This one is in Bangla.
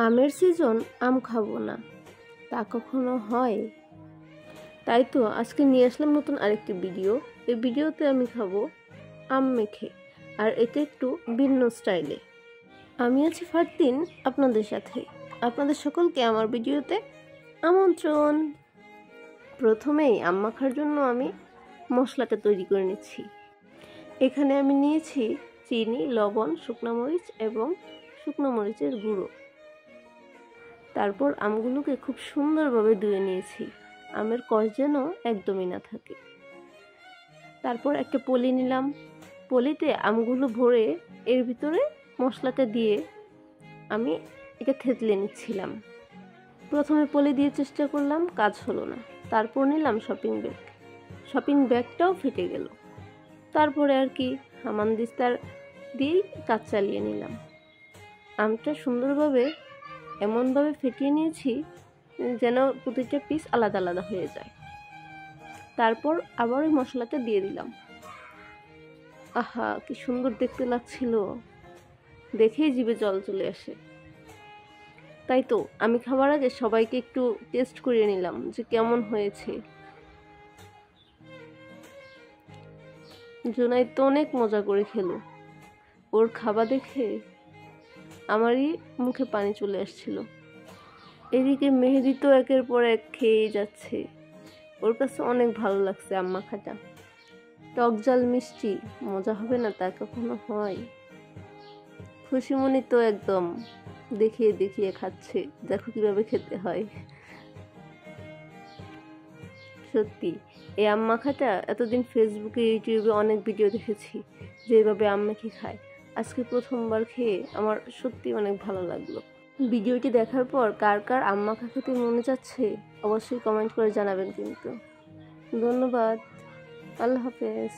আমের সিজন আম খাবো না, তা কখনো হয়? তাই তো আজকে নিয়ে আসলাম নতুন আরেকটি ভিডিও। এই ভিডিওতে আমি খাবো আম মেখে, আর এটা একটু ভিন্ন স্টাইলে। আমি আছি ফারদিন আপনাদের সাথে। আপনাদের সকলকে আমার ভিডিওতে আমন্ত্রণ। প্রথমেই আম মাখার জন্য আমি মশলাটা তৈরি করে নিচ্ছি। এখানে আমি নিয়েছি চিনি, লবণ, শুকনো মরিচ এবং শুকনো মরিচের গুঁড়ো। তারপর আমগুলোকে খুব সুন্দরভাবে ধুয়ে নিয়েছি, আমের কষ যেন একদমই না থাকে। তারপর একটা পলি নিলাম, পলিতে আমগুলো ভরে এর ভিতরে মশলাটা দিয়ে আমি এটা থেতলে নিচ্ছিলাম। প্রথমে পলি দিয়ে চেষ্টা করলাম, কাজ হলো না। তারপর নিলাম শপিং ব্যাগটাও ফেটে গেল। তারপরে আর কি হামানদিস্তার দিয়েই কাজ চালিয়ে নিলাম। আমটা সুন্দরভাবে এমনভাবে ফেটিয়ে নিয়েছি যেন প্রতিটা পিস আলাদা আলাদা হয়ে যায়। তারপর আবার ওই মশলাটা দিয়ে দিলাম। আহা, কি সুন্দর দেখতে লাগছিল, দেখেই জিভে জল চলে আসে। তাই তো আমি খাবার আগে সবাইকে একটু টেস্ট করিয়ে নিলাম যে কেমন হয়েছে। জুনাইদ তো অনেক মজা করে খেলো, ওর খাবার দেখে আমারই মুখে পানি চলে আসছিল। এদিকে মেহেদি তো একের পর এক খেয়েই যাচ্ছে, ওর কাছে অনেক ভালো লাগছে আম মাখাটা। টক ঝাল মিষ্টি, মজা হবে না তা কখনো হয়? খুশিমণি তো একদম দেখিয়ে দেখিয়ে খাচ্ছে, দেখো কিভাবে খেতে হয়। সত্যি এই আম মাখাটা এতদিন ফেসবুকে, ইউটিউবে অনেক ভিডিও দেখেছি যে এইভাবে আম মেখে খায়। আজকে প্রথমবার খেয়ে আমার সত্যি অনেক ভালো লাগলো। ভিডিওটি দেখার পর কার কার আম মাখা খেতে মনে যাচ্ছে অবশ্যই কমেন্ট করে জানাবেন কিন্তু। ধন্যবাদ, আল্লাহ হাফেজ।